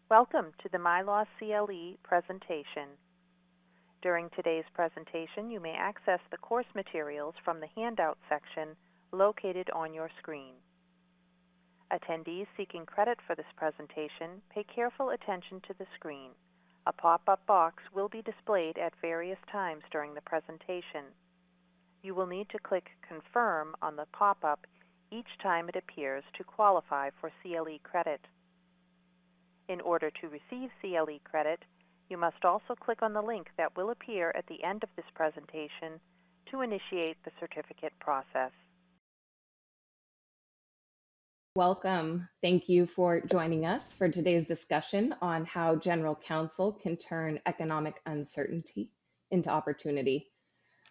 Welcome to the MyLaw CLE presentation. During today's presentation, you may access the course materials from the handout section located on your screen. Attendees seeking credit for this presentation, pay careful attention to the screen. A pop-up box will be displayed at various times during the presentation. You will need to click Confirm on the pop-up each time it appears to qualify for CLE credit. In order to receive CLE credit, you must also click on the link that will appear at the end of this presentation to initiate the certificate process. Welcome. Thank you for joining us for today's discussion on how General Counsel can turn economic uncertainty into opportunity.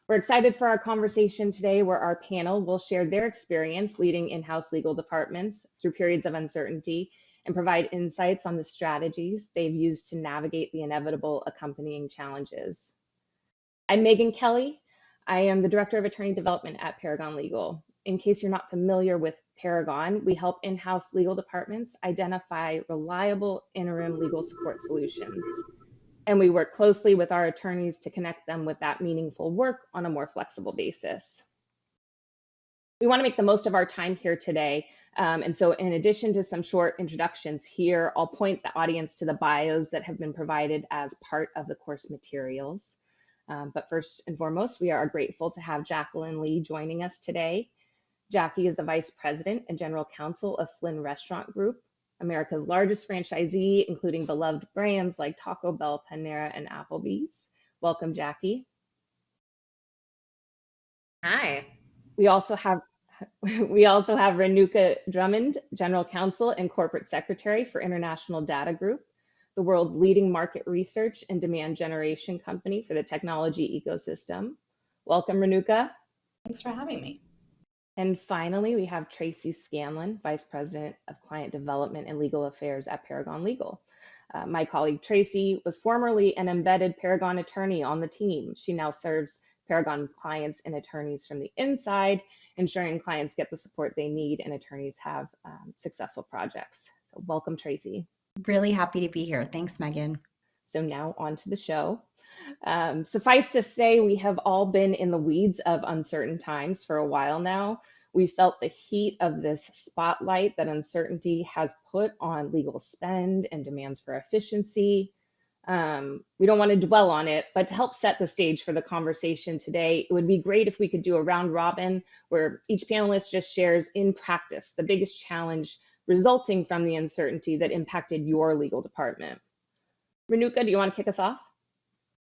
We're excited for our conversation today, where our panel will share their experience leading in-house legal departments through periods of uncertainty and provide insights on the strategies they've used to navigate the inevitable accompanying challenges. I'm Megan Kelly. I am the Director of Attorney Development at Paragon Legal. In case you're not familiar with Paragon, we help in-house legal departments identify reliable interim legal support solutions. And we work closely with our attorneys to connect them with that meaningful work on a more flexible basis. We want to make the most of our time here today. And so in addition to some short introductions here, I'll point the audience to the bios that have been provided as part of the course materials. But first and foremost, we are grateful to have Jacqueline Lee joining us today. Jackie is the Vice President and General Counsel of Flynn Restaurant Group, America's largest franchisee, including beloved brands like Taco Bell, Panera, and Applebee's. Welcome, Jackie. Hi. We also have Renuka Drummond, General Counsel and Corporate Secretary for International Data Group, the world's leading market research and demand generation company for the technology ecosystem. Welcome, Renuka. Thanks for having me. And finally, we have Tracy Scanlon, Vice President of Client Development and Legal Affairs at Paragon Legal. My colleague Tracy was formerly an embedded Paragon attorney on the team. She now serves Paragon clients and attorneys from the inside, ensuring clients get the support they need and attorneys have successful projects. So welcome, Tracy. Really happy to be here. Thanks, Megan. So now on to the show. Suffice to say, we have all been in the weeds of uncertain times for a while now. We felt the heat of this spotlight that uncertainty has put on legal spend and demands for efficiency. We don't want to dwell on it, but to help set the stage for the conversation today, it would be great if we could do a round robin where each panelist just shares in practice the biggest challenge resulting from the uncertainty that impacted your legal department. Renuka, do you want to kick us off?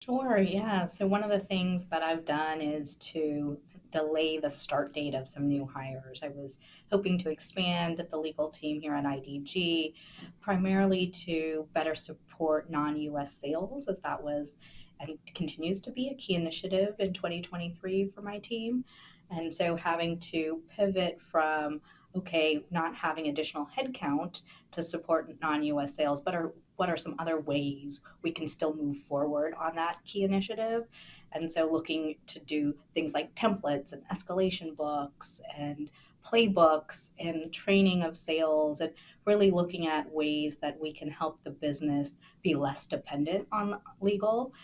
Sure, yeah. So one of the things that I've done is to delay the start date of some new hires. I was hoping to expand the legal team here at IDG, primarily to better support non-US sales, as that was and continues to be a key initiative in 2023 for my team. And so having to pivot from, okay, not having additional headcount to support non-US sales, but what are some other ways we can still move forward on that key initiative? And so looking to do things like templates and escalation books and playbooks and training of sales, and really looking at ways that we can help the business be less dependent on legal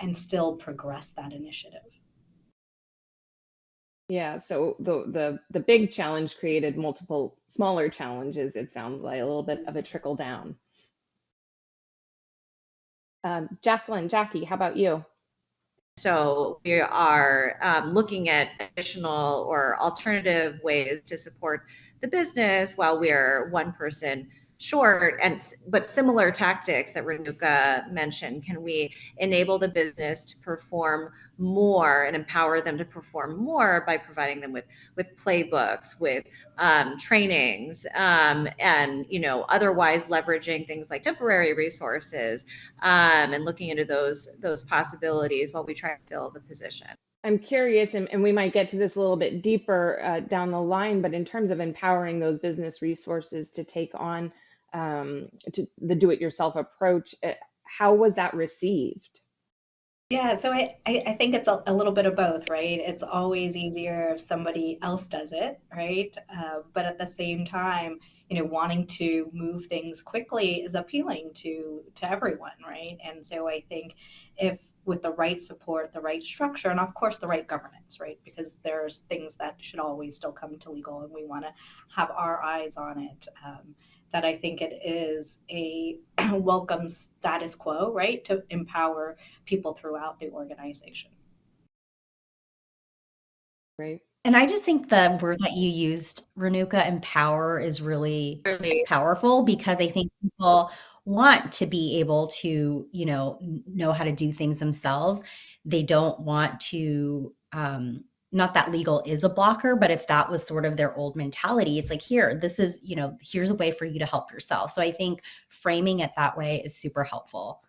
and still progress that initiative. Yeah, so the big challenge created multiple smaller challenges, it sounds like, a little bit of a trickle down. Jackie, how about you? So we are looking at additional or alternative ways to support the business while we're one person short, but similar tactics that Renuka mentioned. Can we enable the business to perform more and empower them to perform more by providing them with playbooks, with trainings, and otherwise leveraging things like temporary resources, and looking into those possibilities while we try to fill the position. I'm curious, and we might get to this a little bit deeper down the line, but in terms of empowering those business resources to take on to the do-it-yourself approach, how was that received? Yeah, so I think it's a little bit of both, right? It's always easier if somebody else does it, right? But at the same time, wanting to move things quickly is appealing to everyone, right? And so I think if with the right support, the right structure, and of course the right governance, right? Because there's things that should always still come to legal, and we want to have our eyes on it. That I think it is a welcome status quo, right? To empower people throughout the organization. Right. And I just think the word that you used, Renuka, empower, is really Really. powerful because I think people want to be able to, know how to do things themselves. They don't want to, not that legal is a blocker, but if that was sort of their old mentality, it's like, here, this is, here's a way for you to help yourself. So I think framing it that way is super helpful.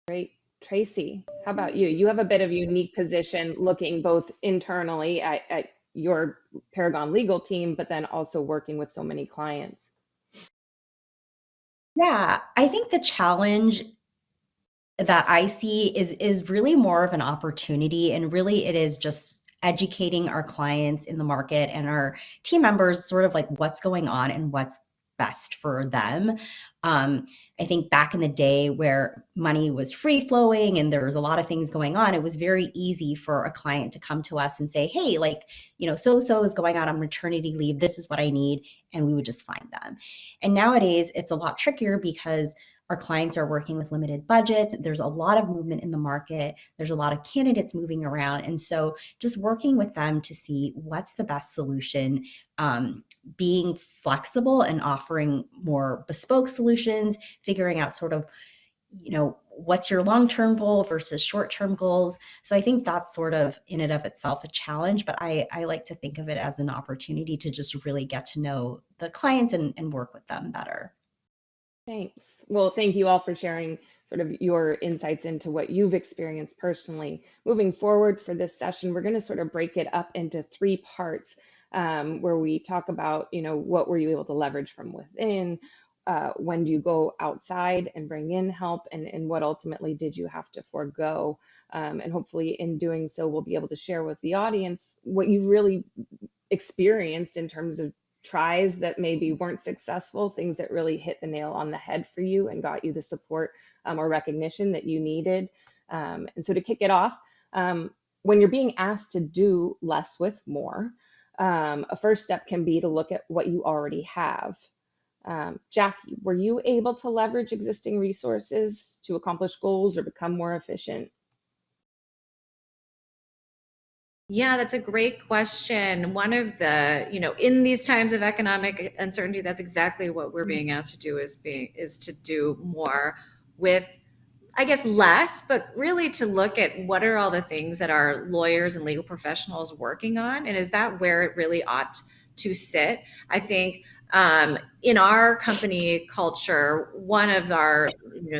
Great. Tracy, how about you? You have a bit of a unique position looking both internally at your Paragon legal team, but then also working with so many clients. Yeah, I think the challenge that I see is really more of an opportunity, and really it is just educating our clients in the market and our team members sort of like what's going on and what's best for them. I think back in the day where money was free flowing and there was a lot of things going on, it was very easy for a client to come to us and say, hey, like, so is going out on maternity leave. This is what I need. And we would just find them. And nowadays it's a lot trickier because our clients are working with limited budgets. There's a lot of movement in the market. There's a lot of candidates moving around. And so just working with them to see what's the best solution, being flexible and offering more bespoke solutions, figuring out sort of, what's your long-term goal versus short-term goals. So I think that's sort of in and of itself a challenge, but I like to think of it as an opportunity to just really get to know the clients and work with them better. Thanks. Well, thank you all for sharing sort of your insights into what you've experienced personally. Moving forward for this session, we're going to sort of break it up into 3 parts where we talk about, what were you able to leverage from within? When do you go outside and bring in help? And what ultimately did you have to forego? And hopefully in doing so, we'll be able to share with the audience what you really experienced in terms of tries that maybe weren't successful, things that really hit the nail on the head for you and got you the support or recognition that you needed. And so to kick it off, when you're being asked to do less with more, a first step can be to look at what you already have. Jackie, were you able to leverage existing resources to accomplish goals or become more efficient? Yeah, that's a great question. One of the, in these times of economic uncertainty, that's exactly what we're being asked to do is to do more with, I guess, less, but really to look at what are all the things that our lawyers and legal professionals working on, and is that where it really ought to sit? I think in our company culture, one of our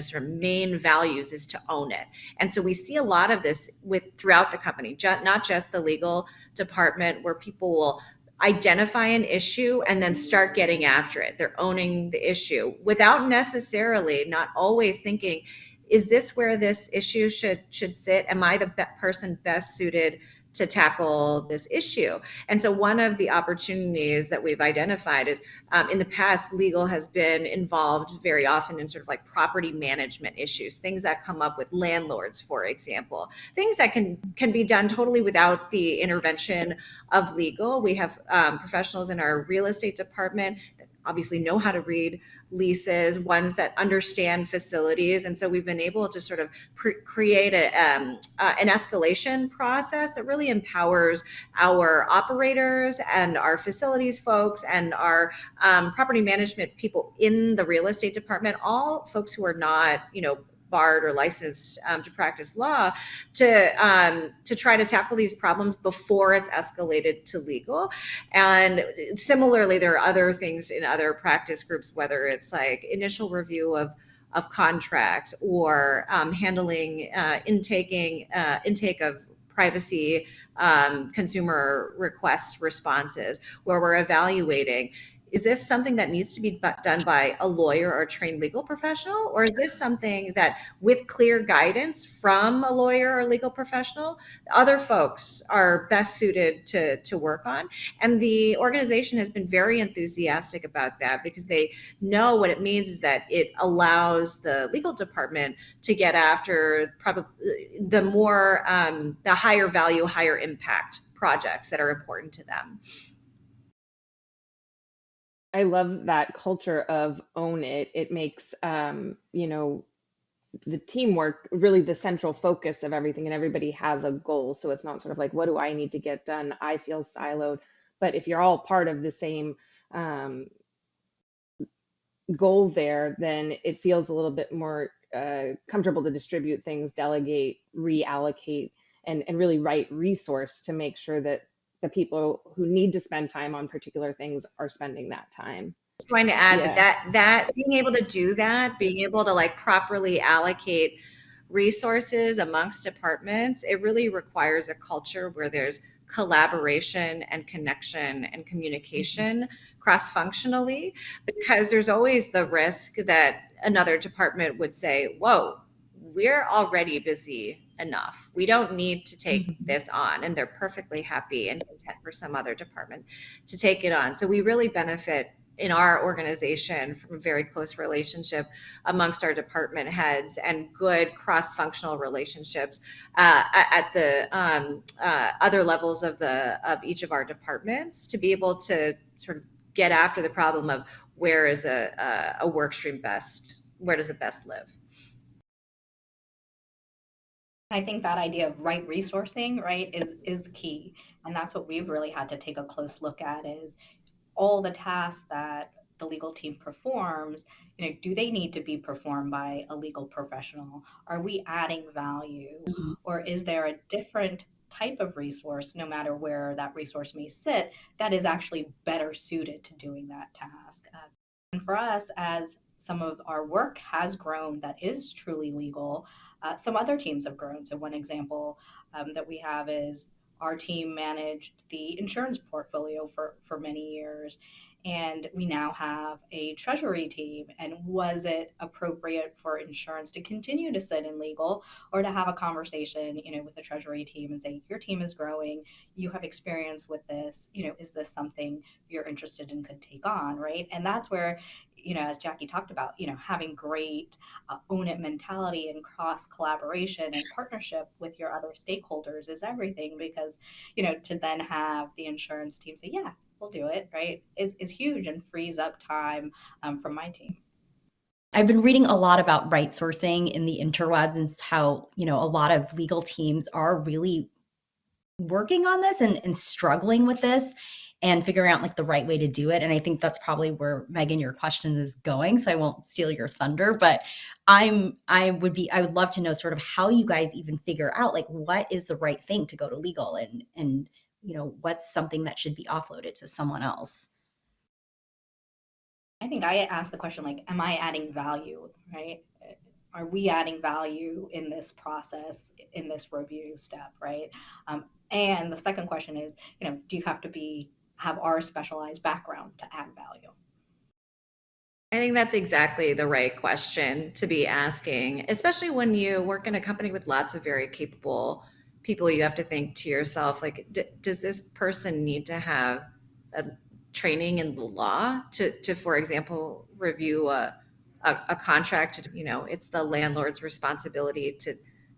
sort of main values is to own it, and so we see a lot of this throughout the company, not just the legal department, where people will identify an issue and then start getting after it. They're owning the issue without necessarily, not always thinking, is this where this issue should sit? Am I the person best suited to tackle this issue? And so one of the opportunities that we've identified is in the past, legal has been involved very often in sort of like property management issues, things that come up with landlords, for example, things that can be done totally without the intervention of legal. We have professionals in our real estate department that obviously know how to read leases, ones that understand facilities. And so we've been able to sort of create an escalation process that really empowers our operators and our facilities folks and our property management people in the real estate department, all folks who are not, barred or licensed to practice law, to try to tackle these problems before it's escalated to legal. And similarly, there are other things in other practice groups, whether it's like initial review of contracts or handling intake of privacy consumer request responses, where we're evaluating, is this something that needs to be done by a lawyer or a trained legal professional? Or is this something that, with clear guidance from a lawyer or legal professional, other folks are best suited to work on? And the organization has been very enthusiastic about that, because they know what it means is that it allows the legal department to get after probably the more, the higher value, higher impact projects that are important to them. I love that culture of own it. It makes, the teamwork really the central focus of everything, and everybody has a goal. So it's not sort of like, what do I need to get done? I feel siloed. But if you're all part of the same um, goal there, then it feels a little bit more comfortable to distribute things, delegate, reallocate, and really right resource to make sure that the people who need to spend time on particular things are spending that time. Going to add that being able to do that, being able to like properly allocate resources amongst departments, it really requires a culture where there's collaboration and connection and communication cross-functionally, because there's always the risk that another department would say, whoa, we're already busy enough. We don't need to take this on. And they're perfectly happy and content for some other department to take it on. So we really benefit in our organization from a very close relationship amongst our department heads and good cross-functional relationships at the other levels of each of our departments, to be able to sort of get after the problem of where is a work stream best, where does it best live. I think that idea of right resourcing, right, is key. And that's what we've really had to take a close look at, is all the tasks that the legal team performs, do they need to be performed by a legal professional? Are we adding value? Or is there a different type of resource, no matter where that resource may sit, that is actually better suited to doing that task? And for us, as some of our work has grown that is truly legal, some other teams have grown. So one example that we have is our team managed the insurance portfolio for many years, and we now have a treasury team. And was it appropriate for insurance to continue to sit in legal, or to have a conversation, with the treasury team and say, your team is growing, you have experience with this, is this something you're interested in, could take on, right? And that's where, as Jackie talked about, having great own it mentality and cross collaboration and partnership with your other stakeholders is everything, because, to then have the insurance team say, yeah, we'll do it, right, is huge and frees up time from my team. I've been reading a lot about right sourcing in the interwebs, and how, a lot of legal teams are really working on this and struggling with this and figuring out like the right way to do it. And I think that's probably where, Megan, your question is going. So I won't steal your thunder, but I would love to know sort of how you guys even figure out like what is the right thing to go to legal, and what's something that should be offloaded to someone else. I think I asked the question, like, am I adding value, right? Are we adding value in this process, in this review step, right? And the second question is, do you have to have our specialized background to add value? I think that's exactly the right question to be asking, especially when you work in a company with lots of very capable people. You have to think to yourself, like, does this person need to have a training in the law to for example, review a contract? It's the landlord's responsibility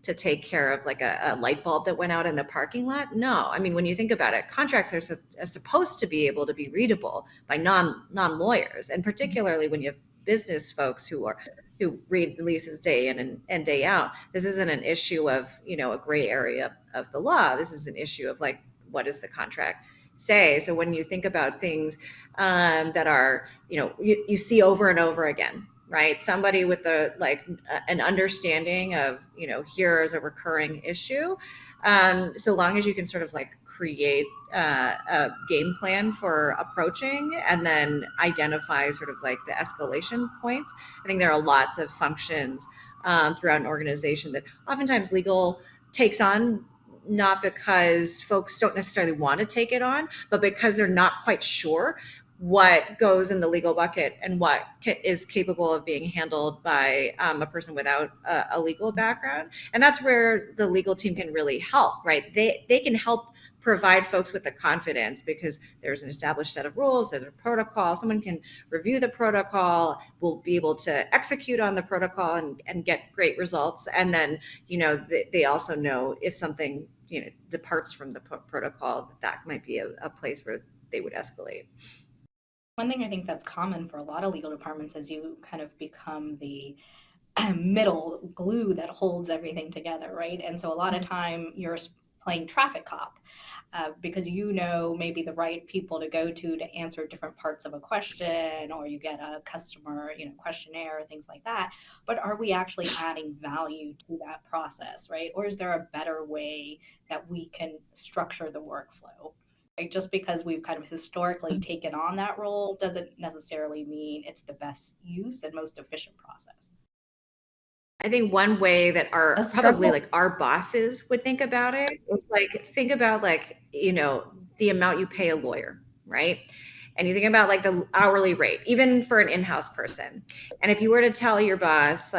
to take care of like a light bulb that went out in the parking lot. No, I mean, when you think about it, contracts are supposed to be able to be readable by non-lawyers, and particularly when you have business folks who read leases day in and day out. This isn't an issue of, a gray area of the law. This is an issue of like, what does the contract say? So when you think about things that are, you see over and over again, right? Somebody with an understanding of, here is a recurring issue. So long as you can sort of like create a game plan for approaching, and then identify sort of like the escalation points. I think there are lots of functions throughout an organization that oftentimes legal takes on, not because folks don't necessarily want to take it on, but because they're not quite sure what goes in the legal bucket and what is capable of being handled by a person without a legal background. And that's where the legal team can really help, right? They can help provide folks with the confidence because there's an established set of rules, there's a protocol, someone can review the protocol, will be able to execute on the protocol and get great results. And then, they also know if something, departs from the protocol, that might be a place where they would escalate. One thing I think that's common for a lot of legal departments is you kind of become the middle glue that holds everything together, right? And so a lot of time you're playing traffic cop because maybe the right people to go to answer different parts of a question, or you get a customer questionnaire, things like that. But are we actually adding value to that process, right? Or is there a better way that we can structure the workflow? Like, just because we've kind of historically taken on that role doesn't necessarily mean it's the best use and most efficient process. I think one way that our bosses would think about it is think about the amount you pay a lawyer, right? And you think about the hourly rate, even for an in-house person. And if you were to tell your boss,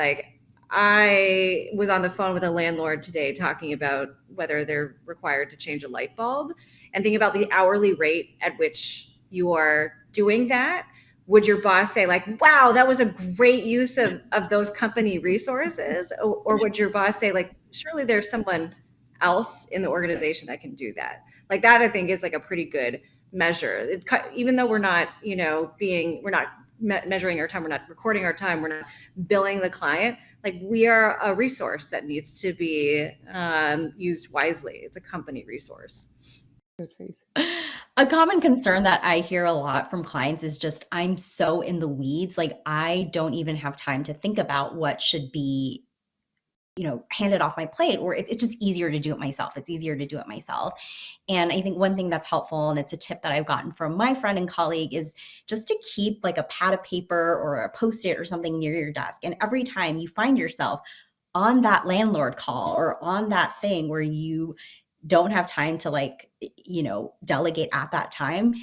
I was on the phone with a landlord today talking about whether they're required to change a light bulb, and think about the hourly rate at which you are doing that, would your boss say wow, that was a great use of those company resources? Or would your boss say surely there's someone else in the organization that can do that? That I think is a pretty good measure. Even though we're not, we're not measuring our time, we're not recording our time, we're not billing the client, we are a resource that needs to be used wisely. It's a company resource. A common concern that I hear a lot from clients is just, I'm so in the weeds, I don't even have time to think about what should be, handed off my plate, or it's just easier to do it myself. It's easier to do it myself. And I think one thing that's helpful, and it's a tip that I've gotten from my friend and colleague, is just to keep a pad of paper or a Post-it or something near your desk. And every time you find yourself on that landlord call or on that thing where you don't have time to delegate at that time,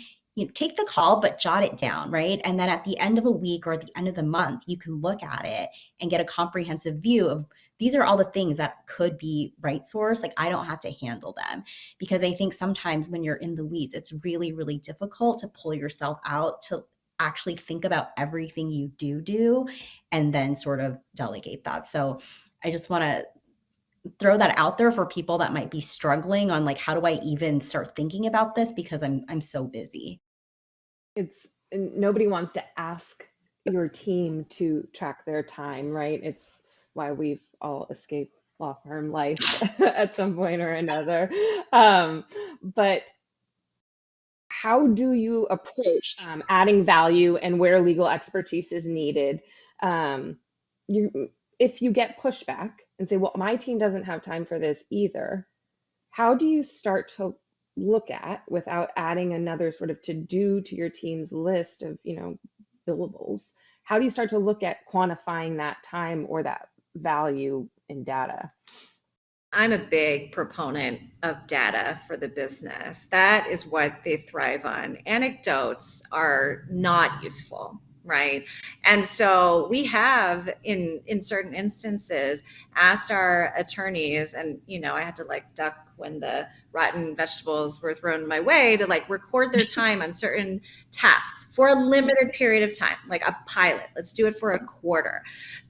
take the call, but jot it down, right? And then at the end of a week or at the end of the month, you can look at it and get a comprehensive view of, these are all the things that could be right source. I don't have to handle them, because I think sometimes when you're in the weeds, it's really, really difficult to pull yourself out to actually think about everything you do and then sort of delegate that. So I just want to throw that out there for people that might be struggling on how do I even start thinking about this, because I'm so busy. Nobody wants to ask your team to track their time, right? It's why we've all escaped law firm life at some point or another. But how do you approach adding value and where legal expertise is needed? If you get pushback and say, well, my team doesn't have time for this either, how do you start to look at, without adding another sort of to-do to your team's list of, billables, how do you start to look at quantifying that time or that value in data? I'm a big proponent of data for the business. That is what they thrive on. Anecdotes are not useful, right? And so we have in certain instances asked our attorneys, and I had to duck when the rotten vegetables were thrown my way, to record their time on certain tasks for a limited period of time, a pilot. Let's do it for a quarter,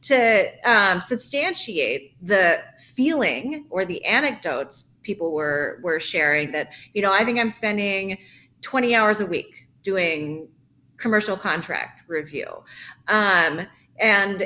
to substantiate the feeling or the anecdotes people were sharing that, I think I'm spending 20 hours a week doing commercial contract review. And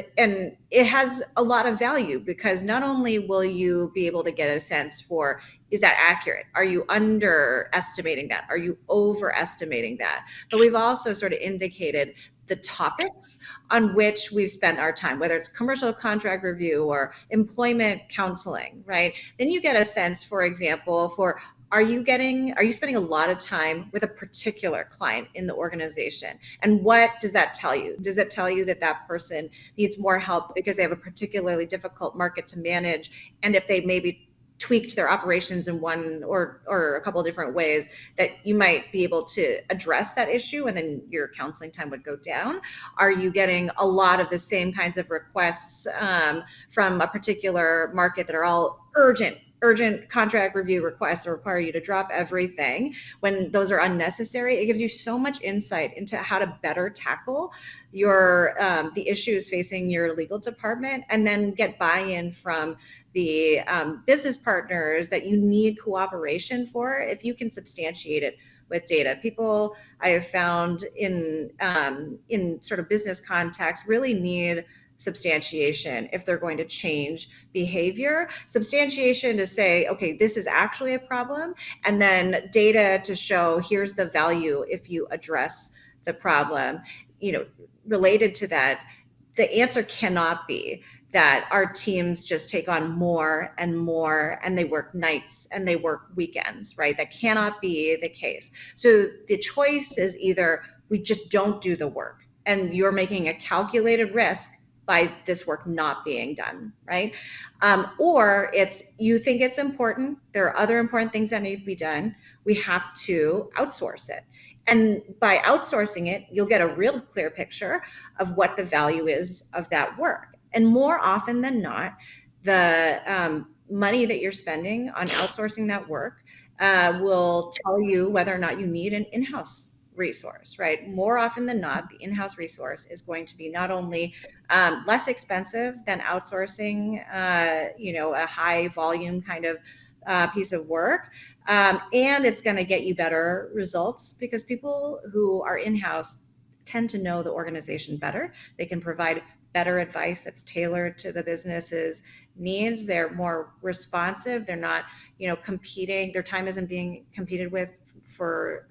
it has a lot of value, because not only will you be able to get a sense for, is that accurate? Are you underestimating that? Are you overestimating that? But we've also sort of indicated the topics on which we've spent our time, whether it's commercial contract review or employment counseling, right? Then you get a sense, for example, for, are you spending a lot of time with a particular client in the organization? And what does that tell you? Does it tell you that that person needs more help because they have a particularly difficult market to manage? And if they maybe tweaked their operations in one or a couple of different ways, that you might be able to address that issue and then your counseling time would go down? Are you getting a lot of the same kinds of requests from a particular market that are all urgent contract review requests that require you to drop everything when those are unnecessary? It gives you so much insight into how to better tackle your the issues facing your legal department, and then get buy-in from the business partners that you need cooperation for if you can substantiate it with data. People I have found in sort of business context really need substantiation if they're going to change behavior. Substantiation to say, okay, this is actually a problem, and then data to show here's the value if you address the problem. Related to that, the answer cannot be that our teams just take on more and more and they work nights and they work weekends, right? That cannot be the case. So the choice is either we just don't do the work and you're making a calculated risk by this work not being done, right? Or it's you think it's important, there are other important things that need to be done, we have to outsource it. And by outsourcing it, you'll get a real clear picture of what the value is of that work. And more often than not, the money that you're spending on outsourcing that work will tell you whether or not you need an in-house resource, right? More often than not, the in-house resource is going to be not only less expensive than outsourcing, a high volume kind of piece of work, and it's going to get you better results because people who are in-house tend to know the organization better. They can provide better advice that's tailored to the business's needs. They're more responsive. They're not, competing. Their time isn't being competed with for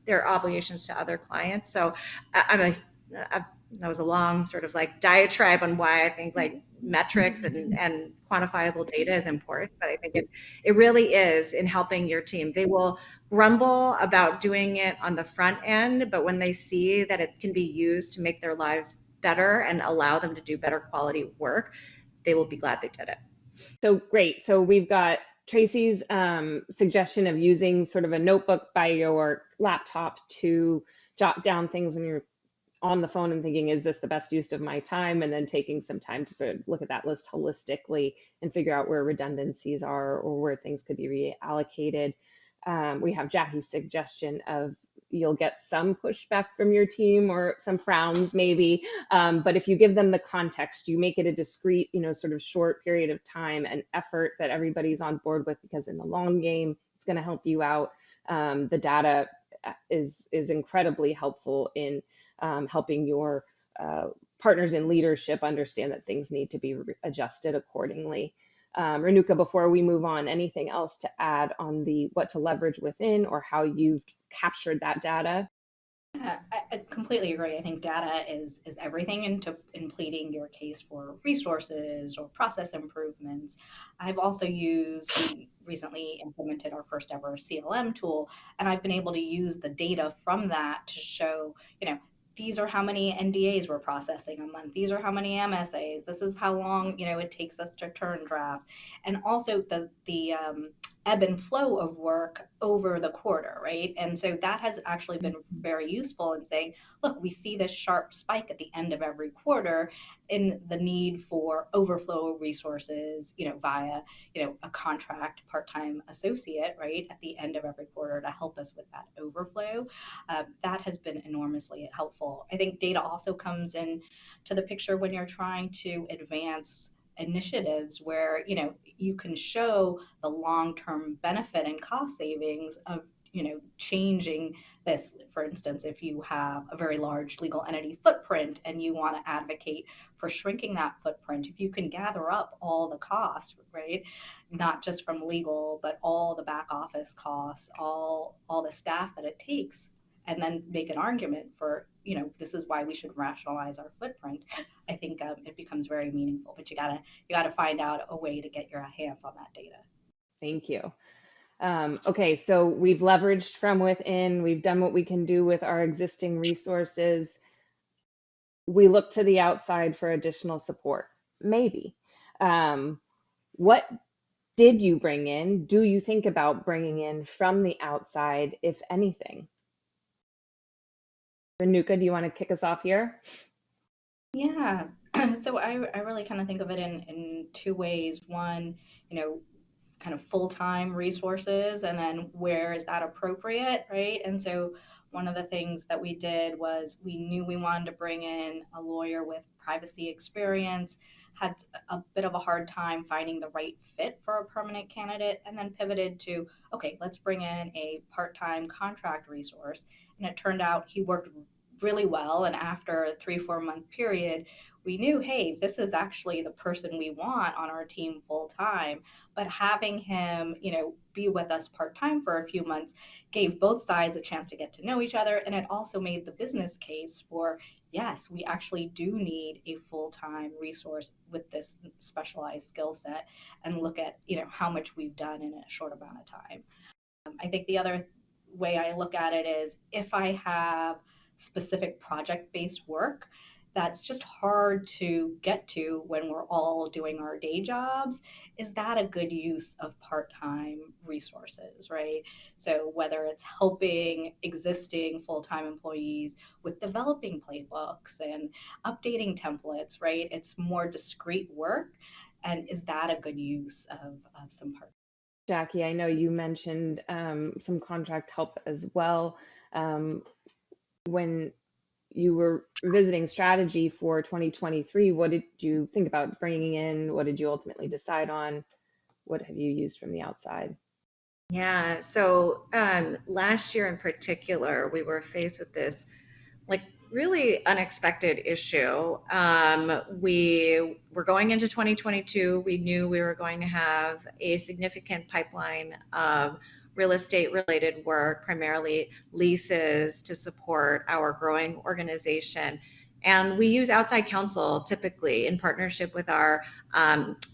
their obligations to other clients. So that was a long sort of like diatribe on why I think like metrics and quantifiable data is important, but I think it really is in helping your team. They will grumble about doing it on the front end, but when they see that it can be used to make their lives better and allow them to do better quality work, they will be glad they did it. So great. So we've got Tracy's suggestion of using sort of a notebook by your laptop to jot down things when you're on the phone and thinking, is this the best use of my time? And then taking some time to sort of look at that list holistically and figure out where redundancies are or where things could be reallocated. We have Jackie's suggestion of you'll get some pushback from your team or some frowns maybe, but if you give them the context, you make it a discrete, sort of short period of time and effort that everybody's on board with, because in the long game, it's going to help you out. The data is incredibly helpful in helping your partners in leadership understand that things need to be adjusted accordingly. Renuka, before we move on, anything else to add on the what to leverage within or how you've captured that data? I completely agree. I think data is everything in pleading your case for resources or process improvements. I've also we recently implemented our first ever CLM tool, and I've been able to use the data from that to show, these are how many NDAs we're processing a month. These are how many MSAs. This is how long, it takes us to turn draft. And also the ebb and flow of work over the quarter, right? And so that has actually been very useful in saying, look, we see this sharp spike at the end of every quarter in the need for overflow resources, via, a contract part-time associate, right, at the end of every quarter to help us with that overflow. That has been enormously helpful. I think data also comes in to the picture when you're trying to advance initiatives where you can show the long-term benefit and cost savings of changing this. For instance, if you have a very large legal entity footprint and you want to advocate for shrinking that footprint, if you can gather up all the costs, right, not just from legal but all the back office costs, all the staff that it takes, and then make an argument for this is why we should rationalize our footprint, I think it becomes very meaningful. But you gotta find out a way to get your hands on that data. Thank you. Okay, so we've leveraged from within, we've done what we can do with our existing resources. We look to the outside for additional support, maybe. What did you bring in? Do you think about bringing in from the outside, if anything? Renuka, do you want to kick us off here? Yeah. So I really kind of think of it in two ways. One, you know, kind of full-time resources, and then where is that appropriate, right? And so one of the things that we did was we knew we wanted to bring in a lawyer with privacy experience, had a bit of a hard time finding the right fit for a permanent candidate, and then pivoted to, okay, let's bring in a part-time contract resource. And it turned out he worked really well. And after a 3-4 month period, we knew, hey, this is actually the person we want on our team full time. But having him, be with us part time for a few months gave both sides a chance to get to know each other. And it also made the business case for, yes, we actually do need a full time resource with this specialized skill set, and look at, how much we've done in a short amount of time. I think the other way I look at it is if I have specific project based work that's just hard to get to when we're all doing our day jobs, is that a good use of part time resources, right? So, whether it's helping existing full time employees with developing playbooks and updating templates, right? It's more discrete work. And is that a good use of some part? Jackie, I know you mentioned some contract help as well. When you were visiting strategy for 2023, what did you think about bringing in? What did you ultimately decide on? What have you used from the outside? Yeah, so last year in particular, we were faced with this like really unexpected issue. We were going into 2022. We knew we were going to have a significant pipeline of real estate related work, primarily leases to support our growing organization. And we use outside counsel typically in partnership with our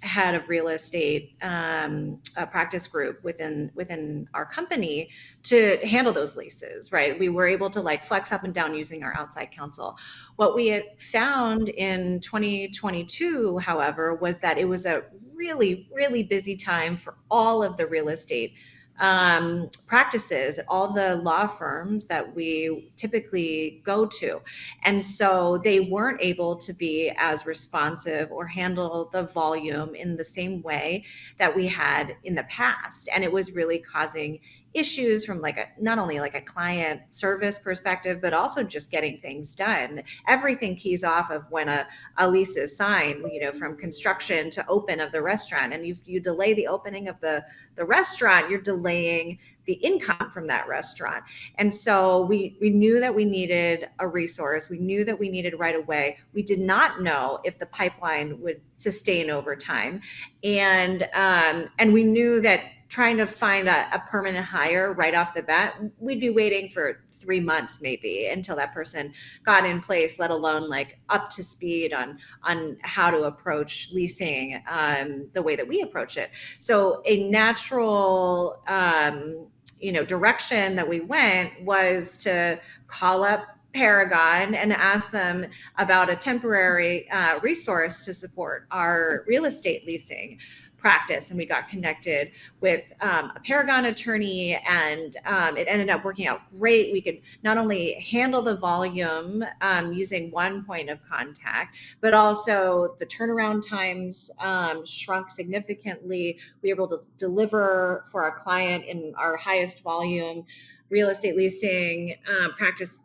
head of real estate practice group within our company to handle those leases, right? We were able to like flex up and down using our outside counsel. What we had found in 2022, however, was that it was a really, really busy time for all of the real estate practices, all the law firms that we typically go to. And so they weren't able to be as responsive or handle the volume in the same way that we had in the past. And it was really causing issues from not only like a client service perspective, but also just getting things done. Everything keys off of when a lease is signed, from construction to open of the restaurant. And you delay the opening of the restaurant, you're delaying the income from that restaurant. And so we knew that we needed a resource. We knew that we needed right away. We did not know if the pipeline would sustain over time. And we knew that trying to find a permanent hire right off the bat, we'd be waiting for 3 months maybe until that person got in place, let alone like up to speed on how to approach leasing the way that we approach it. So a natural direction that we went was to call up Paragon and ask them about a temporary resource to support our real estate leasing practice. And we got connected with a Paragon attorney, and it ended up working out great. We could not only handle the volume using one point of contact, but also the turnaround times shrunk significantly. We were able to deliver for our client in our highest volume real estate leasing practice,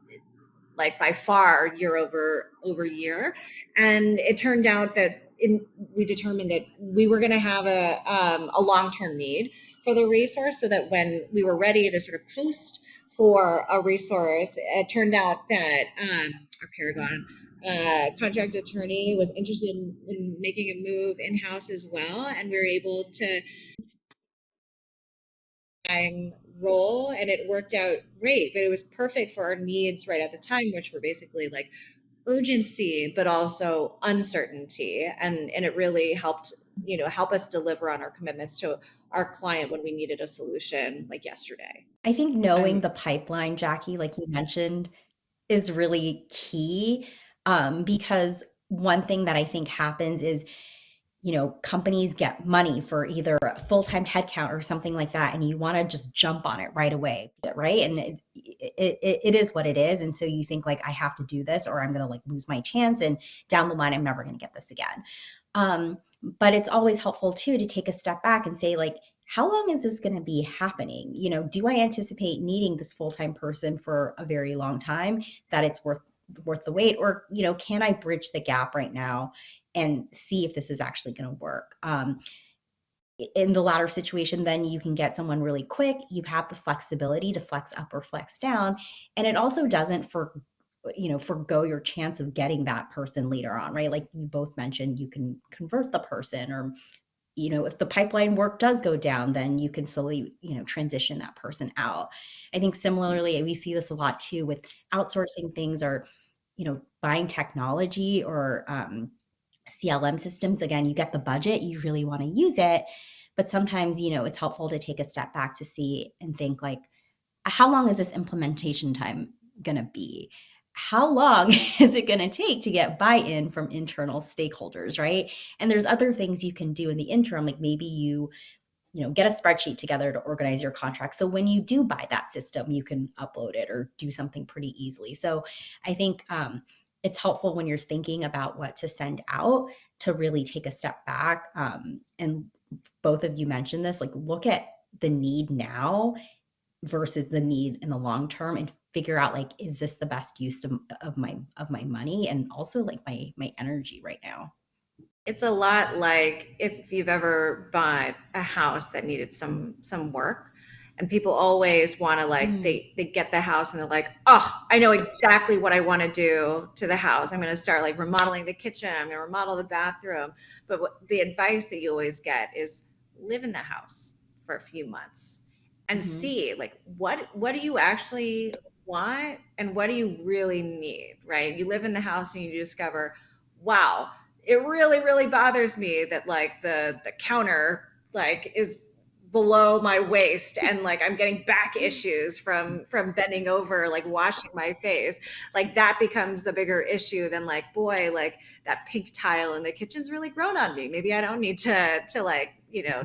like by far year over year. And it turned out that we determined that we were going to have a long-term need for the resource, so that when we were ready to sort of post for a resource, it turned out that our Paragon contract attorney was interested in making a move in-house as well, and we were able to role, and it worked out great. But it was perfect for our needs right at the time, which were basically like urgency but also uncertainty, and it really helped help us deliver on our commitments to our client when we needed a solution like yesterday. I think knowing the pipeline, Jackie, like you mentioned, is really key, because one thing that I think happens is companies get money for either a full-time headcount or something like that, and you want to just jump on it right away, right? And it is what it is. And so you think like, I have to do this or I'm going to like lose my chance. And down the line, I'm never going to get this again. But it's always helpful too, to take a step back and say like, how long is this going to be happening? Do I anticipate needing this full-time person for a very long time, that it's worth the wait? Or, can I bridge the gap right now and see if this is actually going to work? In the latter situation, then you can get someone really quick. You have the flexibility to flex up or flex down. And it also doesn't forgo your chance of getting that person later on, right? Like you both mentioned, you can convert the person, or if the pipeline work does go down, then you can slowly, transition that person out. I think similarly, we see this a lot too with outsourcing things, or, buying technology or CLM systems. Again, you get the budget, you really want to use it, but sometimes, it's helpful to take a step back to see and think like, how long is this implementation time going to be? How long is it going to take to get buy-in from internal stakeholders, right? And there's other things you can do in the interim, like maybe you get a spreadsheet together to organize your contract. So when you do buy that system, you can upload it or do something pretty easily. So I think it's helpful when you're thinking about what to send out to really take a step back. And both of you mentioned this, like look at the need now versus the need in the long term, and figure out like, is this the best use of my money, and also like my energy right now. It's a lot like if you've ever bought a house that needed some work, and people always want to like they get the house and they're like, oh, I know exactly what I want to do to the house. I'm going to start like remodeling the kitchen. I'm going to remodel the bathroom. But the advice that you always get is live in the house for a few months and see like what do you actually want and what do you really need, right? You live in the house and you discover, wow, it really, really bothers me that like the counter like is below my waist, and like I'm getting back issues from bending over like washing my face. Like that becomes a bigger issue than like, boy, like that pink tile in the kitchen's really grown on me. Maybe I don't need to like,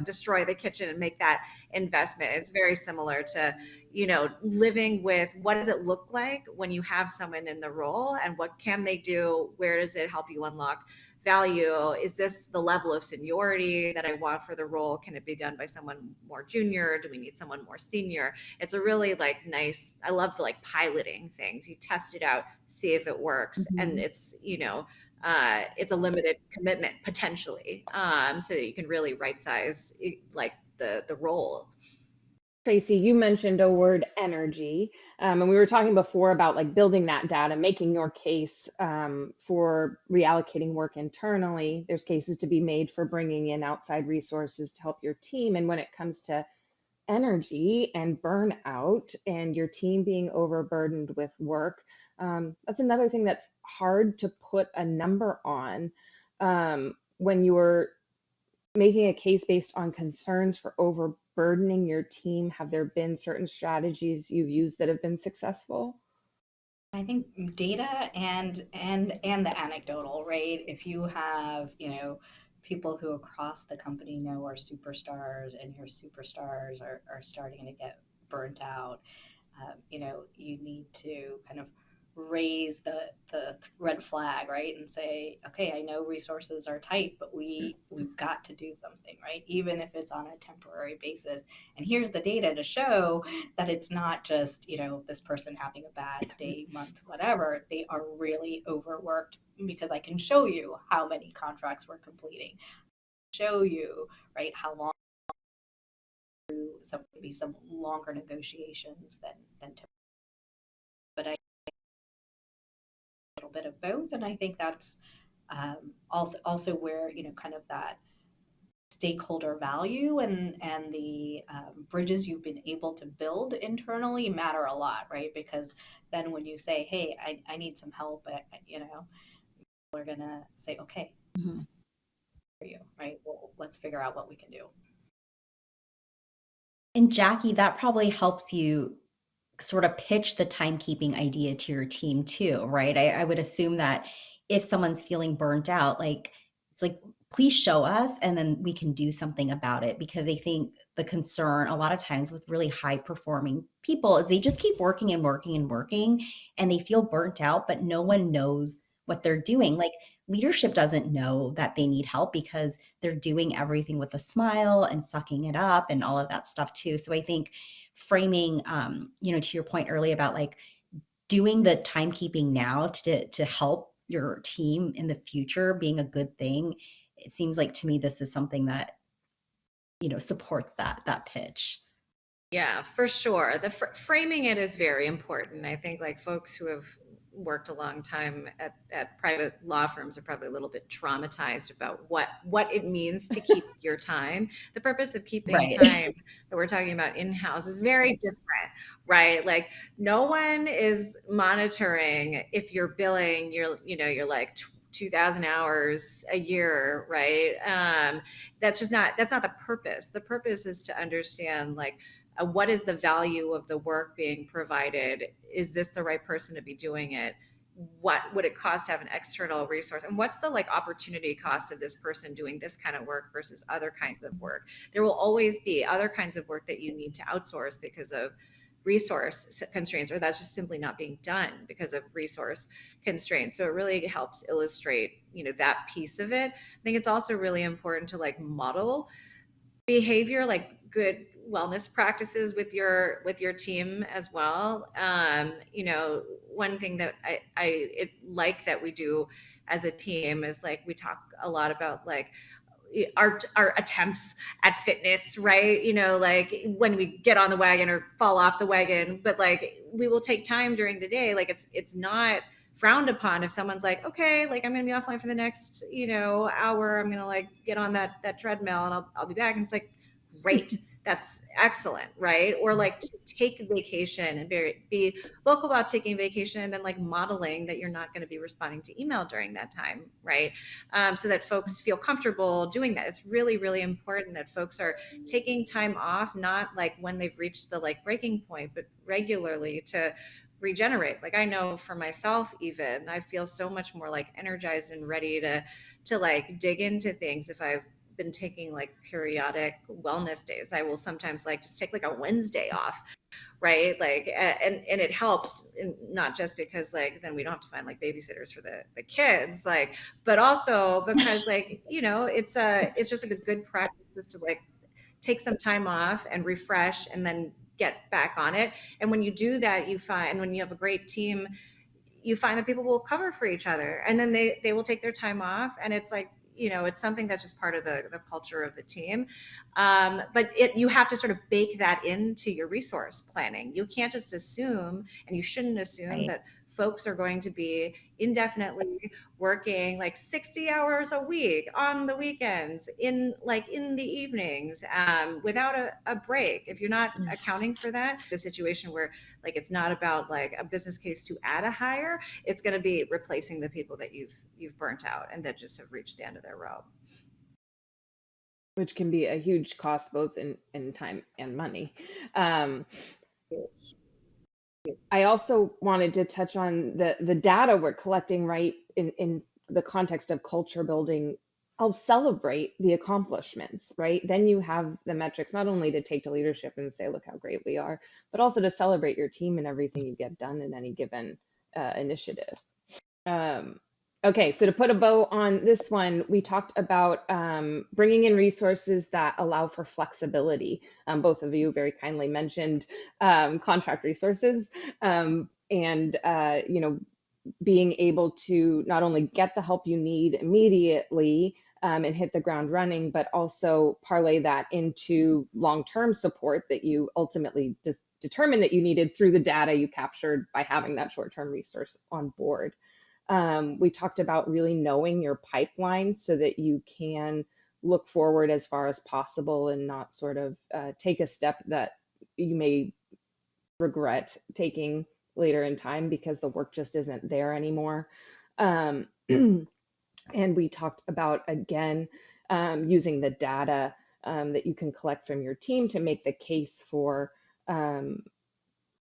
destroy the kitchen and make that investment. It's very similar to, living with what does it look like when you have someone in the role, and what can they do? Where does it help you unlock value? Is this the level of seniority that I want for the role? Can it be done by someone more junior? Do we need someone more senior? It's a really like nice, I love the like piloting things. You test it out, see if it works. And it's, it's a limited commitment potentially, so that you can really right size like the role. Tracy, you mentioned a word, energy, and we were talking before about like building that data, making your case for reallocating work internally. There's cases to be made for bringing in outside resources to help your team. And when it comes to energy and burnout and your team being overburdened with work, that's another thing that's hard to put a number on. When you were making a case based on concerns for overburdening your team, have there been certain strategies you've used that have been successful? I think data and the anecdotal, right? If you have, people who across the company know are superstars, and your superstars are starting to get burnt out, you need to kind of raise the red flag, right? And say, okay, I know resources are tight, but we've got to do something, right? Even if it's on a temporary basis. And here's the data to show that it's not just, this person having a bad day, month, whatever. They are really overworked, because I can show you how many contracts we're completing, show you, right, how long, maybe some longer negotiations than typical. But I little bit of both, and I think that's also where, kind of that stakeholder value and the bridges you've been able to build internally matter a lot, right? Because then when you say, hey, I need some help, people are gonna say, okay, for you, right? Well, let's figure out what we can do. And Jackie, that probably helps you sort of pitch the timekeeping idea to your team too, right? I would assume that if someone's feeling burnt out, like it's like please show us, and then we can do something about it. Because I think the concern a lot of times with really high performing people is they just keep working and working and working, and they feel burnt out, but no one knows what they're doing. Like, leadership doesn't know that they need help because they're doing everything with a smile and sucking it up and all of that stuff too. So I think framing, to your point earlier about like doing the timekeeping now to help your team in the future being a good thing, it seems like to me this is something that supports that pitch. Yeah, for sure. The framing it is very important. I think like folks who have worked a long time at private law firms are probably a little bit traumatized about what it means to keep your time. The purpose of keeping Right. time that we're talking about in-house is very different, right? Like no one is monitoring if you're billing, you're like 2,000 hours a year, right? That's not the purpose. The purpose is to understand like what is the value of the work being provided? Is this the right person to be doing it? What would it cost to have an external resource? And what's the like opportunity cost of this person doing this kind of work versus other kinds of work? There will always be other kinds of work that you need to outsource because of resource constraints, or that's just simply not being done because of resource constraints. So it really helps illustrate, that piece of it. I think it's also really important to like model behavior, like good wellness practices with your team as well. One thing that I like that we do as a team is like we talk a lot about like our attempts at fitness, right? Like when we get on the wagon or fall off the wagon, but like we will take time during the day. Like it's not frowned upon if someone's like, okay, like I'm gonna be offline for the next, hour. I'm gonna like get on that treadmill and I'll be back. And it's like, great. That's excellent, right? Or like to take vacation and be vocal about taking vacation and then like modeling that you're not going to be responding to email during that time, right? So that folks feel comfortable doing that. It's really, really important that folks are taking time off, not like when they've reached the like breaking point, but regularly to regenerate. Like I know for myself, even I feel so much more like energized and ready to like dig into things if I've been taking like periodic wellness days. I will sometimes like just take like a Wednesday off, right? Like and it helps, not just because like then we don't have to find like babysitters for the kids, like, but also because like it's just like a good practice to like take some time off and refresh and then get back on it. And when you do that, you find when you have a great team, you find that people will cover for each other and then they will take their time off, and it's like it's something that's just part of the culture of the team. But you have to sort of bake that into your resource planning. You can't just assume, and you shouldn't assume, Right. that folks are going to be indefinitely working like 60 hours a week on the weekends, in the evenings, without a break. If you're not accounting for that, the situation where like it's not about like a business case to add a hire, it's going to be replacing the people that you've burnt out and that just have reached the end of their rope. Which can be a huge cost both in time and money. Um, I also wanted to touch on the data we're collecting, right, in the context of culture building. I'll celebrate the accomplishments, right? Then you have the metrics not only to take to leadership and say, look how great we are, but also to celebrate your team and everything you get done in any given initiative. Okay, so to put a bow on this one, we talked about bringing in resources that allow for flexibility. Both of you very kindly mentioned contract resources, and being able to not only get the help you need immediately and hit the ground running, but also parlay that into long-term support that you ultimately determine that you needed through the data you captured by having that short-term resource on board. We talked about really knowing your pipeline so that you can look forward as far as possible and not sort of take a step that you may regret taking later in time because the work just isn't there anymore. And we talked about, again, using the data that you can collect from your team to make the case for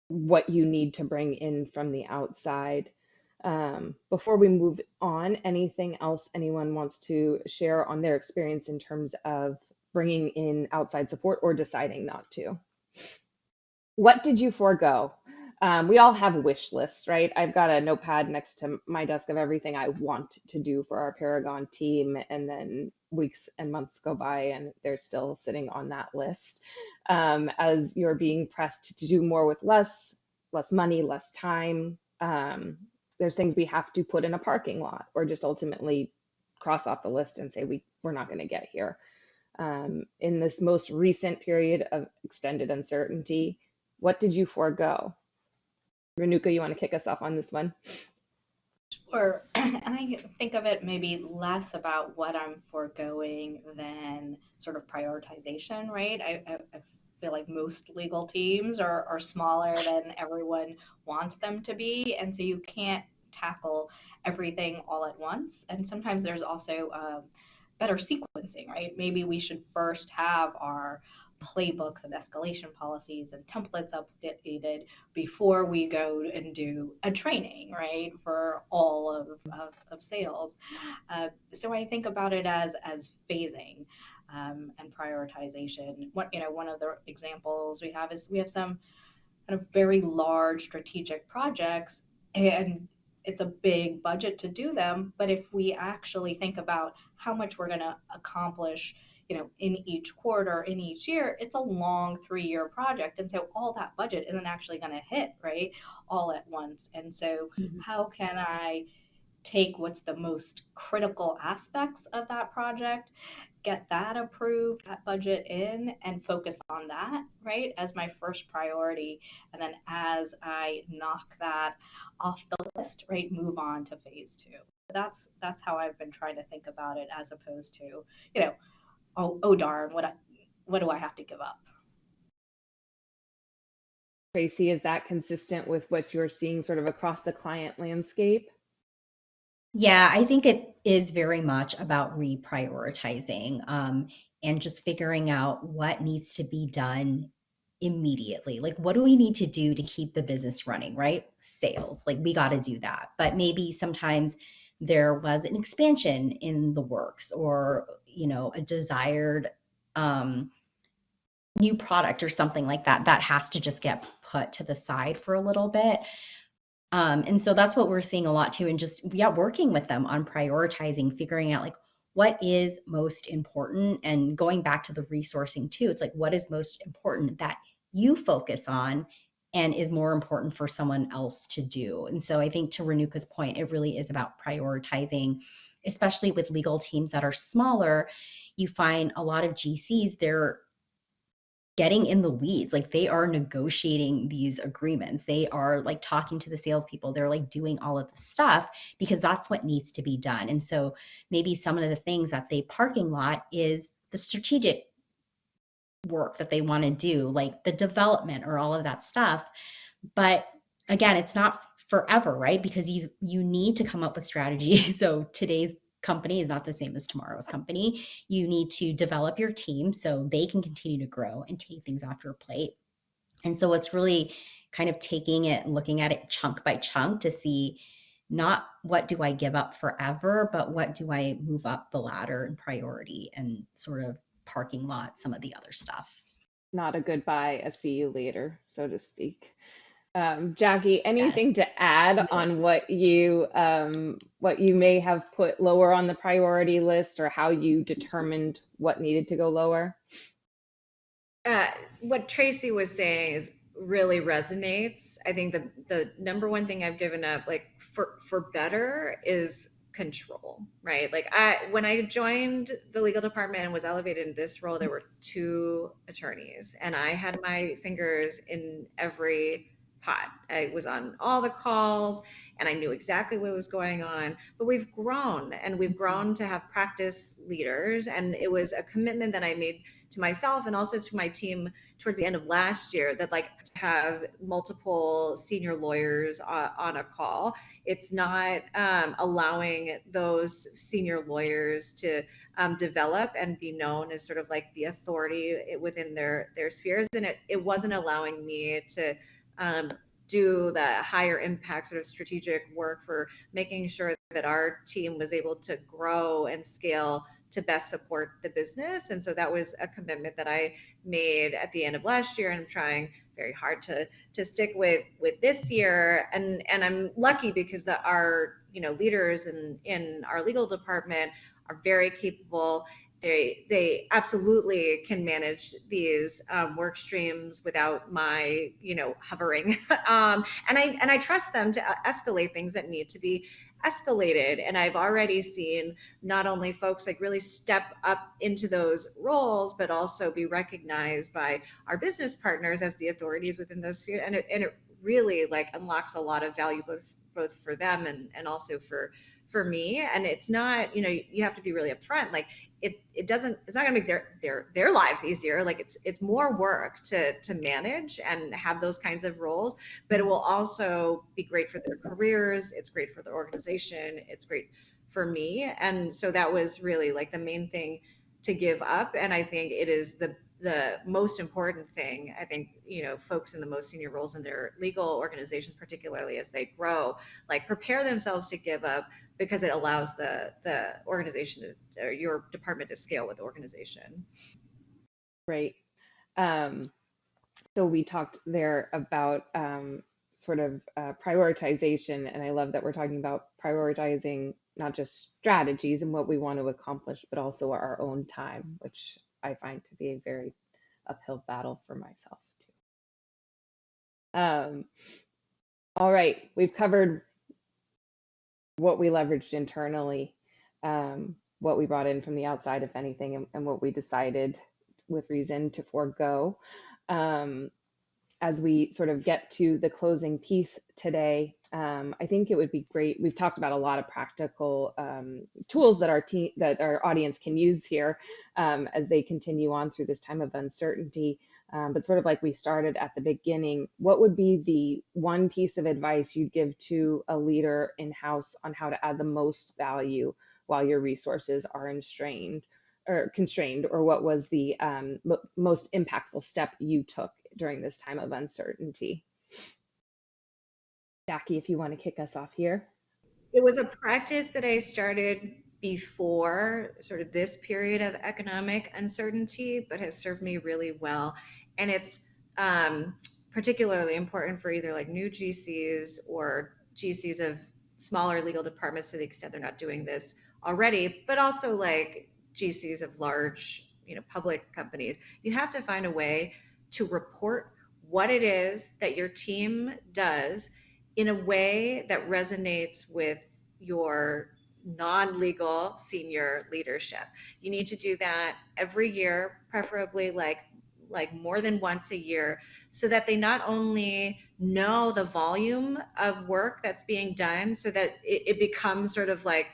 what you need to bring in from the outside. Before we move on, anything else anyone wants to share on their experience in terms of bringing in outside support or deciding not to? What did you forego? We all have wish lists, right? I've got a notepad next to my desk of everything I want to do for our Paragon team, and then weeks and months go by and they're still sitting on that list. As you're being pressed to do more with less money, less time, there's things we have to put in a parking lot or just ultimately cross off the list and say we're not going to get here. In this most recent period of extended uncertainty, what did you forego? Renuka, you want to kick us off on this one? Sure. And I think of it maybe less about what I'm foregoing than sort of prioritization, right? I feel like most legal teams are smaller than everyone wants them to be. And so you can't tackle everything all at once. And sometimes there's also better sequencing, right? Maybe we should first have our playbooks and escalation policies and templates updated before we go and do a training, right, for all of sales. So I think about it as phasing and prioritization. One of the examples we have is we have some kind of very large strategic projects, and it's a big budget to do them. But if we actually think about how much we're going to accomplish, in each quarter, in each year, it's a long 3-year project. And so all that budget isn't actually going to hit, right, all at once. And so how can I take what's the most critical aspects of that project, get that approved, that budget in, and focus on that, right, as my first priority. And then as I knock that off the list, right, move on to phase 2. That's how I've been trying to think about it, as opposed to, oh darn, what do I have to give up? Tracy, is that consistent with what you're seeing sort of across the client landscape? Yeah, I think it is very much about reprioritizing and just figuring out what needs to be done immediately. Like, what do we need to do to keep the business running, right? Sales, like, we got to do that. But maybe sometimes there was an expansion in the works, or, a desired new product or something like that, that has to just get put to the side for a little bit. And so that's what we're seeing a lot too. And just, working with them on prioritizing, figuring out like what is most important, and going back to the resourcing too. It's like, what is most important that you focus on and is more important for someone else to do. And so I think, to Renuka's point, it really is about prioritizing, especially with legal teams that are smaller. You find a lot of GCs, they're getting in the weeds. Like, they are negotiating these agreements. They are like talking to the salespeople. They're like doing all of the stuff because that's what needs to be done. And so maybe some of the things that they parking lot is the strategic work that they want to do, like the development or all of that stuff. But again, it's not forever, right? Because you need to come up with strategy. So today's company is not the same as tomorrow's company. You need to develop your team so they can continue to grow and take things off your plate. And so it's really kind of taking it and looking at it chunk by chunk to see, not what do I give up forever, but what do I move up the ladder in priority, and sort of parking lot some of the other stuff. Not a goodbye, a see you later, so to speak. Jackie, anything to add on what you may have put lower on the priority list, or how you determined what needed to go lower? What Tracy was saying is really resonates. I think the number one thing I've given up, like for better, is control, right? Like, when I joined the legal department and was elevated in this role, there were 2 attorneys, and I had my fingers in every pot. I was on all the calls and I knew exactly what was going on. But we've grown, and we've grown to have practice leaders, and it was a commitment that I made to myself and also to my team towards the end of last year, that like, to have multiple senior lawyers on a call. It's not allowing those senior lawyers to develop and be known as sort of like the authority within their spheres. And it wasn't allowing me to do the higher impact sort of strategic work for making sure that our team was able to grow and scale to best support the business. And so that was a commitment that I made at the end of last year, and I'm trying very hard to stick with this year. And I'm lucky because our leaders in our legal department are very capable. They absolutely can manage these work streams without my hovering, and I trust them to escalate things that need to be escalated. And I've already seen not only folks like really step up into those roles, but also be recognized by our business partners as the authorities within those spheres. And it really like unlocks a lot of value both for them and also for me. And it's not, you have to be really upfront. Like it's not gonna make their lives easier. Like it's more work to manage and have those kinds of roles, but it will also be great for their careers. It's great for the organization. It's great for me. And so that was really like the main thing to give up. And I think it is the most important thing. I think, folks in the most senior roles in their legal organizations, particularly as they grow, like prepare themselves to give up, because it allows the organization or your department to scale with the organization. Great. So we talked there about sort of prioritization, and I love that we're talking about prioritizing not just strategies and what we want to accomplish, but also our own time, which I find to be a very uphill battle for myself too. All right, we've covered what we leveraged internally, what we brought in from the outside, if anything, and what we decided with reason to forego. As we sort of get to the closing piece today, I think it would be great. We've talked about a lot of practical tools that our audience can use here as they continue on through this time of uncertainty. But sort of like we started at the beginning, what would be the one piece of advice you'd give to a leader in-house on how to add the most value while your resources are constrained, or what was the most impactful step you took during this time of uncertainty? Jackie, if you want to kick us off here. It was a practice that I started before sort of this period of economic uncertainty, but has served me really well. And it's particularly important for either like new GCs or GCs of smaller legal departments, to the extent they're not doing this already, but also like GCs of large, public companies. You have to find a way to report what it is that your team does in a way that resonates with your non-legal senior leadership. You need to do that every year, preferably like more than once a year, so that they not only know the volume of work that's being done, so that it becomes sort of like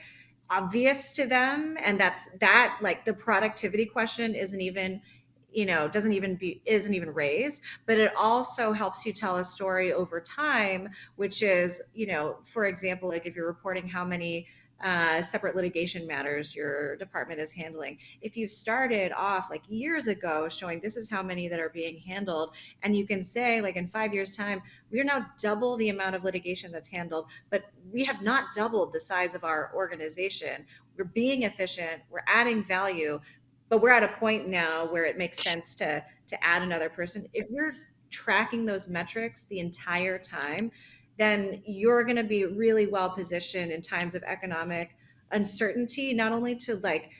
obvious to them, and that like the productivity question isn't even raised, but it also helps you tell a story over time, which is, for example, like if you're reporting how many separate litigation matters your department is handling. If you started off like years ago showing this is how many that are being handled, and you can say like in 5 years time, we're now double the amount of litigation that's handled, but we have not doubled the size of our organization. We're being efficient, we're adding value, but we're at a point now where it makes sense to add another person. If you're tracking those metrics the entire time, then you're going to be really well positioned in times of economic uncertainty, not only to like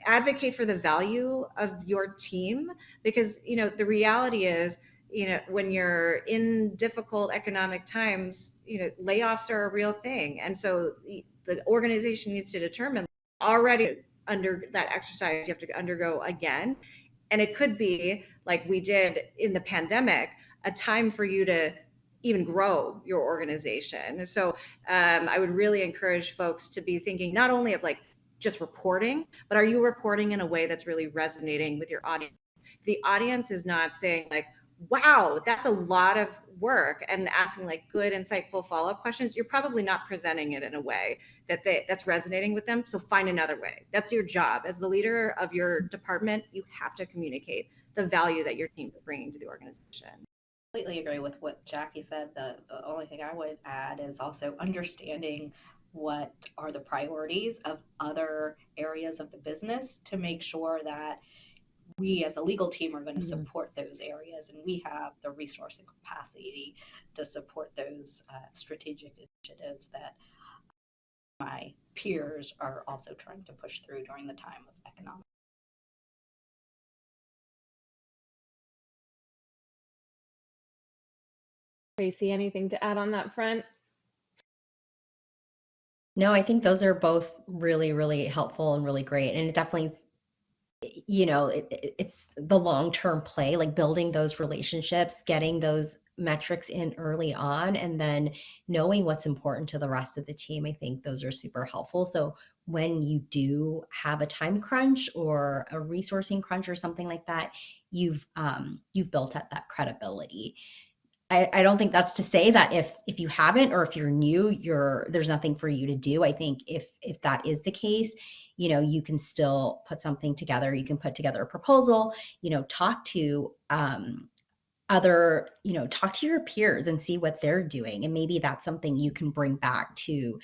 advocate for the value of your team, because the reality is, when you're in difficult economic times, layoffs are a real thing. And so the organization needs to determine, already under that exercise you have to undergo again, and it could be like we did in the pandemic, a time for you to even grow your organization. So I would really encourage folks to be thinking not only of like just reporting, but are you reporting in a way that's really resonating with your audience? If the audience is not saying like, wow, that's a lot of work, and asking like good, insightful follow-up questions, you're probably not presenting it in a way that's resonating with them. So find another way. That's your job. As the leader of your department, you have to communicate the value that your team is bringing to the organization. Completely agree with what Jackie said. The only thing I would add is also understanding what are the priorities of other areas of the business to make sure that we as a legal team are going to support those areas and we have the resource and capacity to support those strategic initiatives that my peers are also trying to push through during the time of economic. Tracy, anything to add on that front? No, I think those are both really, really helpful and really great. And it definitely, it's the long-term play, like building those relationships, getting those metrics in early on, and then knowing what's important to the rest of the team. I think those are super helpful. So when you do have a time crunch or a resourcing crunch or something like that, you've built up that credibility. I don't think that's to say that if you haven't or if you're new, there's nothing for you to do. I think if that is the case, you can still put something together. You can put together a proposal, talk to talk to your peers and see what they're doing. And maybe that's something you can bring back to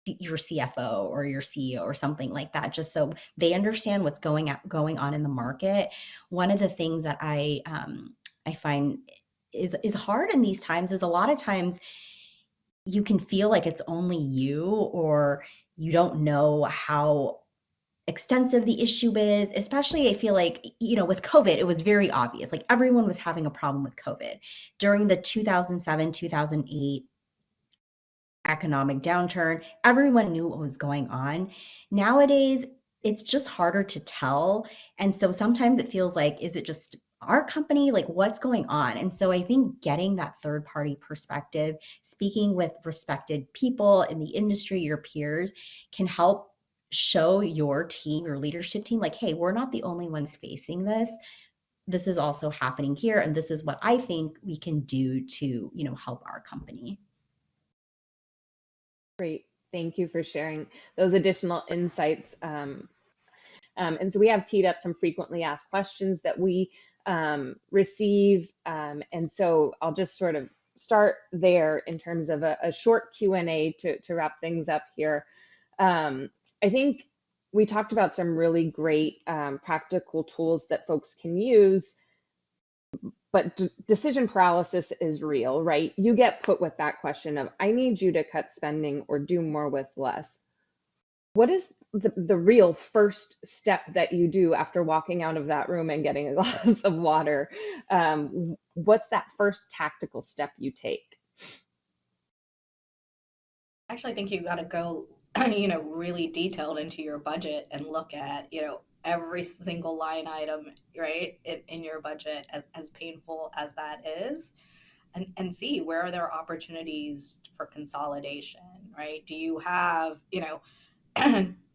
your CFO or your CEO or something like that, just so they understand what's going on in the market. One of the things that I find is hard in these times is a lot of times you can feel like it's only you, or you don't know how extensive the issue is. Especially, I feel like, with COVID, it was very obvious. Like everyone was having a problem with COVID during the 2007, 2008 economic downturn. Everyone knew what was going on. Nowadays, it's just harder to tell. And so sometimes it feels like, is it just our company? Like, what's going on? And so I think getting that third party perspective, speaking with respected people in the industry, your peers, can help show your team, your leadership team, like, hey, we're not the only ones facing this. This is also happening here. And this is what I think we can do to, help our company. Great. Thank you for sharing those additional insights. And so we have teed up some frequently asked questions that we receive. And so I'll just sort of start there in terms of a short Q&A to wrap things up here. I think we talked about some really great practical tools that folks can use, but decision paralysis is real, right? You get put with that question of, I need you to cut spending or do more with less. What is the real first step that you do after walking out of that room and getting a glass of water? What's that first tactical step you take? Actually, I think you got to go, really detailed into your budget and look at, every single line item, right, in your budget, as painful as that is, and see where are there opportunities for consolidation, right? Do you have,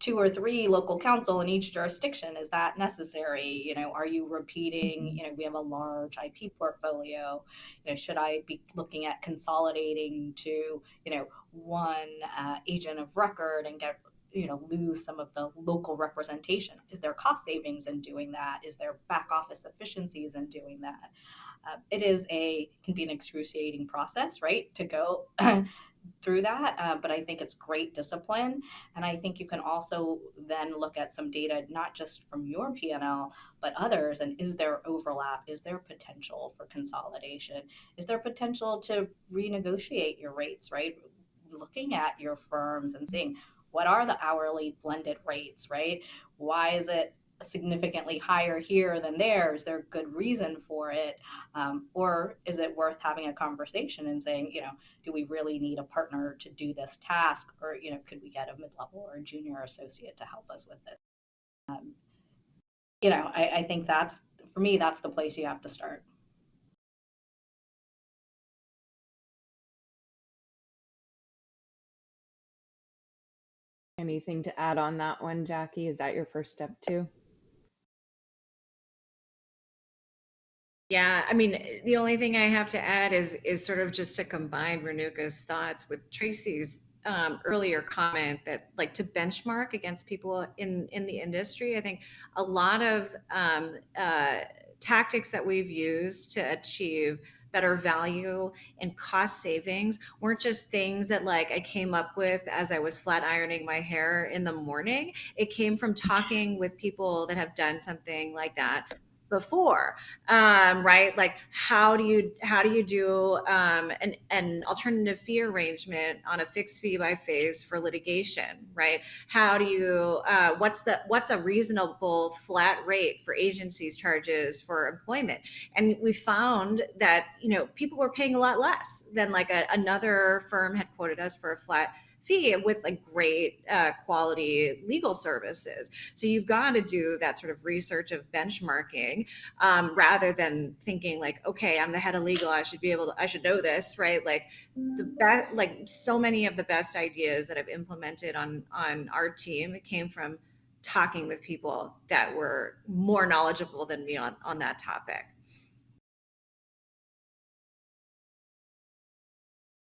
2 or 3 local counsel in each jurisdiction? Is that necessary? Are you repeating? We have a large IP portfolio. Should I be looking at consolidating to, one agent of record and get, lose some of the local representation? Is there cost savings in doing that? Is there back office efficiencies in doing that? Can be an excruciating process, right, to go through that, but I think it's great discipline. And I think you can also then look at some data, not just from your P&L, but others. And is there overlap? Is there potential for consolidation? Is there potential to renegotiate your rates, right? Looking at your firms and seeing what are the hourly blended rates, right? Why is it significantly higher here than there? Is there a good reason for it? Or is it worth having a conversation and saying, do we really need a partner to do this task? Or, could we get a mid-level or a junior associate to help us with this? I think for me, that's the place you have to start. Anything to add on that one, Jackie? Is that your first step too? Yeah, I mean, the only thing I have to add is sort of just to combine Renuka's thoughts with Tracy's earlier comment that, like, to benchmark against people in the industry. I think a lot of tactics that we've used to achieve better value and cost savings weren't just things that like I came up with as I was flat ironing my hair in the morning. It came from talking with people that have done something like that before, right? Like how do you do an alternative fee arrangement on a fixed fee by phase for litigation, right? How do you what's a reasonable flat rate for agencies charges for employment? And we found that people were paying a lot less than like another firm had quoted us for a flat fee with like great quality legal services. So you've got to do that sort of research of benchmarking, rather than thinking like, okay, I'm the head of legal, I should know this, right? Like like so many of the best ideas that I've implemented on our team came from talking with people that were more knowledgeable than me on that topic.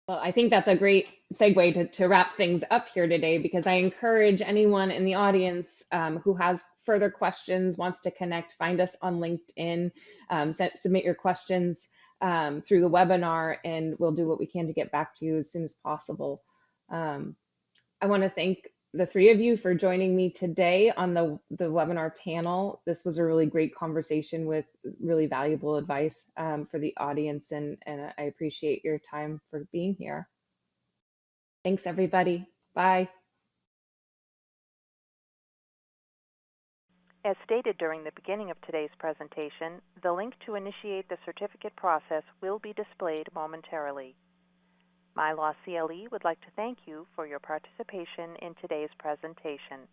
Well, I think that's a great segue to wrap things up here today, because I encourage anyone in the audience who has further questions, wants to connect, find us on LinkedIn, submit your questions through the webinar, and we'll do what we can to get back to you as soon as possible. I want to thank the three of you for joining me today on the webinar panel. This was a really great conversation with really valuable advice for the audience, and I appreciate your time for being here. Thanks, everybody. Bye. As stated during the beginning of today's presentation, the link to initiate the certificate process will be displayed momentarily. My Law CLE would like to thank you for your participation in today's presentation.